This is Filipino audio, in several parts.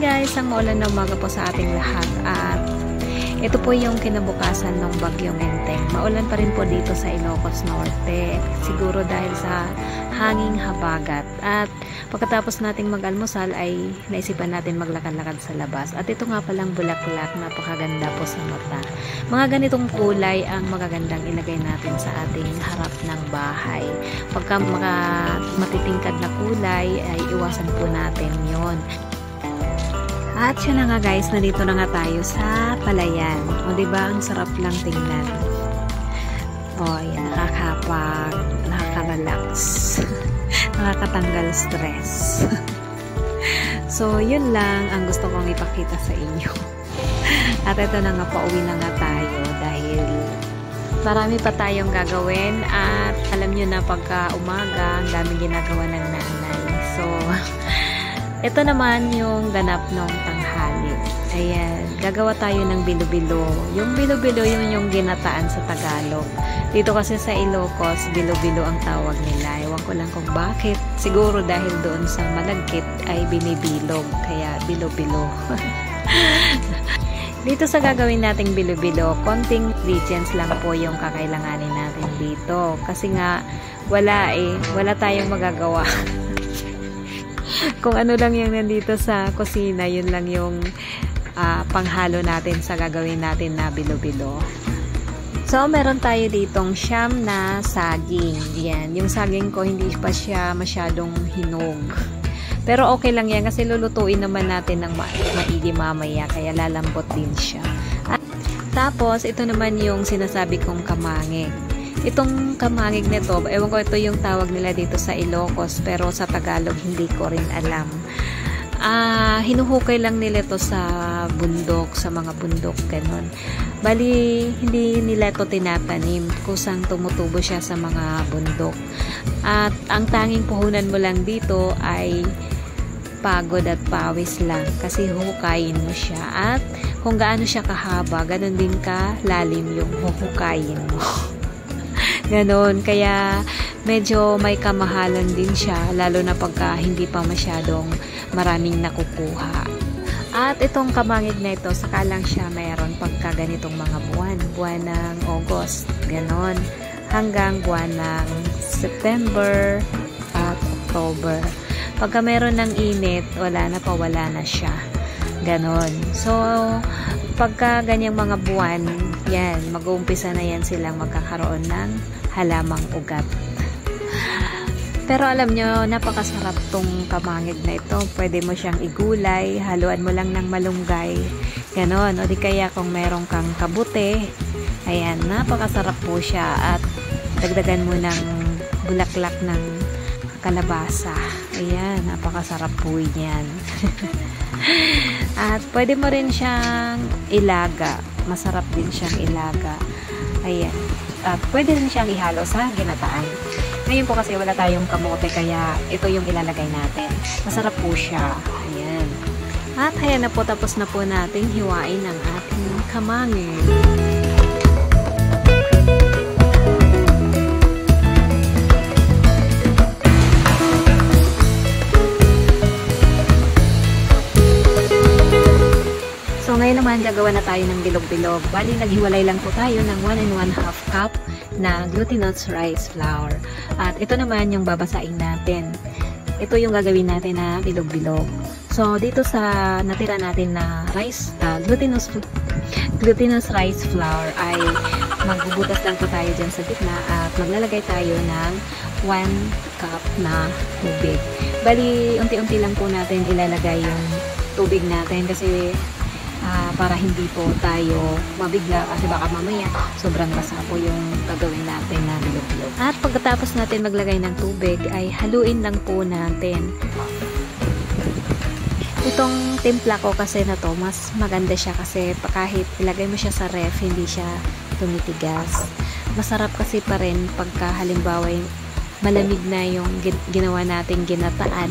guys, ang maulan na umaga po sa ating lahat at ito po yung kinabukasan ng bagyong Enteng. Maulan pa rin po dito sa Ilocos Norte, siguro dahil sa hanging habagat. At pagkatapos nating mag-almusal ay naisipan natin maglakad-lakad sa labas. At ito nga palang bulaklak, napakaganda po sa mata. Mga ganitong kulay ang magagandang ilagay natin sa ating harap ng bahay. Pagka matitingkad na kulay ay iwasan po natin yon. At yun na nga guys, nandito na nga tayo sa palayan. O diba, ang sarap lang tingnan. O yan, nakaka-relax. Nakakatanggal stress. So, yun lang ang gusto kong ipakita sa inyo. At ito na nga, pauwi na nga tayo dahil marami pa tayong gagawin at alam nyo na pagka umaga, ang daming ginagawa ng nanay. So, ito naman yung ganap ng tanghali. Ayan, gagawa tayo ng bilo-bilo. Yung bilo-bilo yung ginataan sa Tagalog. Dito kasi sa Ilocos, bilo-bilo ang tawag nila. Ewan ko lang kung bakit. Siguro dahil doon sa malagkit ay binibilog. Kaya bilo-bilo. Dito sa gagawin nating bilo-bilo, konting ingredients lang po yung kakailanganin natin dito. Kasi nga, wala tayong magagawa. Kung ano lang yung nandito sa kusina, yun lang yung panghalo natin sa gagawin natin na bilo-bilo. So, meron tayo ditong siyam na saging. Yan. Yung saging ko, hindi pa siya masyadong hinog. Pero okay lang yan kasi lulutuin naman natin ng maigi mamaya, kaya lalambot din siya. At tapos, ito naman yung sinasabi kong kamangig. Itong kamangig nito, ewan ko ito yung tawag nila dito sa Ilocos, pero sa Tagalog hindi ko rin alam. Hinuhukay lang nila ito sa bundok, sa mga bundok, ganun. Bali, hindi nila ito tinatanim, kusang tumutubo siya sa mga bundok. At ang tanging puhunan mo lang dito ay pagod at pawis lang, kasi huhukayin mo siya. At kung gaano siya kahaba, ganun din ka lalim yung huhukayin mo. Ganon, kaya medyo may kamahalan din siya, lalo na pagka hindi pa masyadong maraming nakukuha. At itong kamangig na ito, saka lang siya mayroon pagka ganitong mga buwan ng August, ganon, hanggang buwan ng September at October. Pagka meron ng init, wala na siya. Ganon. So, pagka ganyang mga buwan, yan, mag-uumpisa na yan silang magkakaroon ng halamang ugat. Pero alam nyo, napakasarap tong kamangig na ito. Pwede mo siyang igulay, haluan mo lang ng malunggay. Ganon. O di kaya kung meron kang kabute, ayan, napakasarap po siya. At dagdagan mo ng bulaklak ng kalabasa. Ayan, napakasarap po yan. At pwede mo rin siyang ilaga. Masarap din siyang ilaga. Ayan. At pwede rin siyang ihalo sa ginataan. Ngayon po kasi wala tayong kamote, kaya ito yung ilalagay natin. Masarap po siya. Ayan. At ayan na po, tapos na po natin hiwain ang ating kamangig. So, ngayon naman, gagawa na tayo ng bilog-bilog. Bali, naghiwalay lang po tayo ng 1 1/2 cup na glutinous rice flour. At ito naman yung babasain natin. Ito yung gagawin natin na bilog-bilog. So, dito sa natira natin na rice, glutinous rice flour ay magbubutas lang po tayo dyan sa gitna at maglalagay tayo ng 1 cup na tubig. Bali, unti-unti lang po natin ilalagay yung tubig natin kasi para hindi po tayo mabigla kasi baka mamaya sobrang basa po yung gagawin natin na bilog-bilog. At pagkatapos natin maglagay ng tubig ay haluin lang po natin. Itong timpla ko kasi na to, mas maganda siya kasi kahit ilagay mo siya sa ref, hindi siya tumitigas. Masarap kasi pa rin pagka halimbawa malamig na yung ginawa nating ginataan,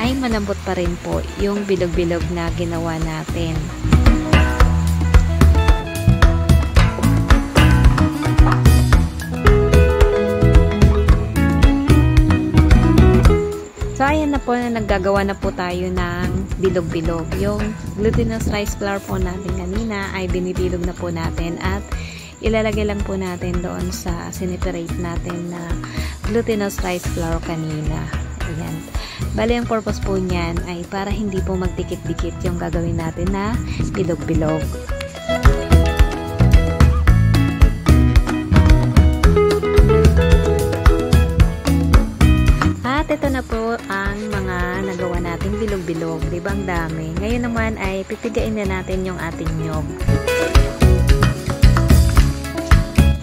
ay malambot pa rin po yung bilog-bilog na ginawa natin. So, ayan ngayon na po na naggagawa na po tayo ng bilog-bilog. Yung glutinous rice flour po natin kanina ay binibilog na po natin at ilalagay lang po natin doon sa siniperate natin na glutinous rice flour kanina. Ayan. Bali, ang purpose po niyan ay para hindi po magdikit-dikit yung gagawin natin na bilog-bilog. At ito na po ang mga nagawa nating bilog-bilog. Diba ang dami? Ngayon naman ay pipigain na natin yung ating nyog.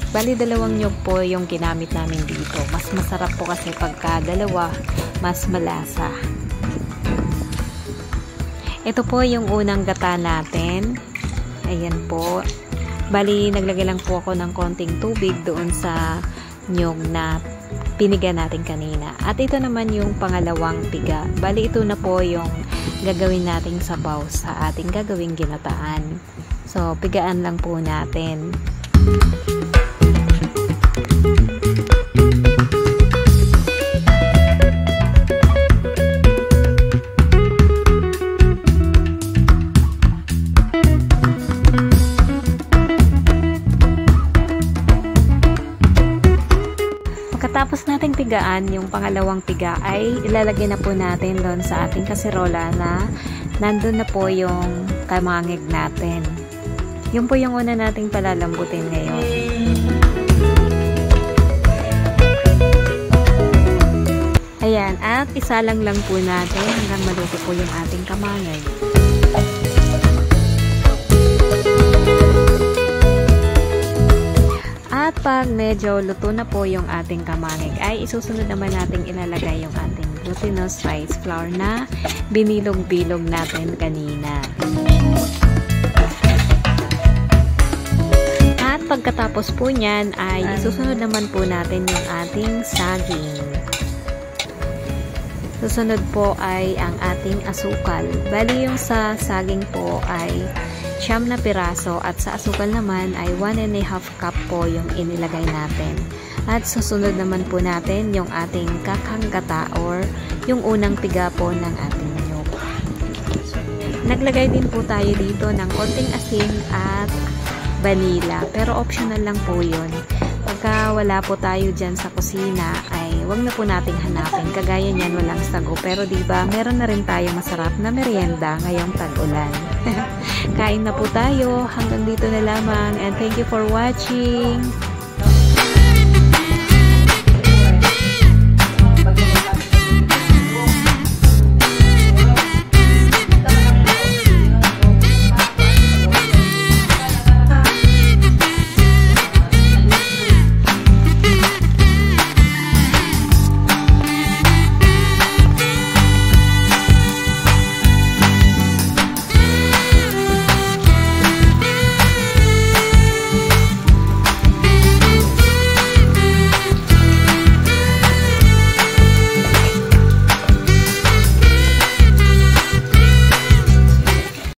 Bali, dalawang nyog po yung ginamit namin dito. Mas masarap po kasi pagka dalawa, mas malasa. Ito po yung unang gata natin. Ayan po. Bali, naglagay lang po ako ng konting tubig doon sa nyog na piniga natin kanina. At ito naman yung pangalawang piga. Bali, ito na po yung gagawin nating sabaw sa ating gagawing ginataan. So, pigaan lang po natin. Pagkatapos nating pigaan, yung pangalawang piga ay ilalagay na po natin doon sa ating kaserola na nandun na po yung kamangig natin. Yun po yung una nating palalambutin ngayon. Ayan, at isalang lang po natin hanggang maluto po yung ating kamangig. At pag medyo luto na po yung ating kamangig, ay isusunod naman natin ilalagay yung ating glutinous rice flour na binilog-bilog natin kanina. At pagkatapos po nyan, ay isusunod naman po natin yung ating saging. Susunod po ay ang ating asukal. Bali yung sa saging po ay 9 na piraso at sa asukal naman ay 1.5 cup po yung inilagay natin. At susunod naman po natin yung ating kakanggata or yung unang piga po ng ating nyog. Naglagay din po tayo dito ng konting asin at vanilla, pero optional lang po yun. Pagka wala po tayo dyan sa kusina ay wag na po nating hanapin. Kagaya niyan walang sago, pero diba meron na rin tayo masarap na merienda ngayong tag-ulan. Kain na po tayo. Hanggang dito na lamang and thank you for watching.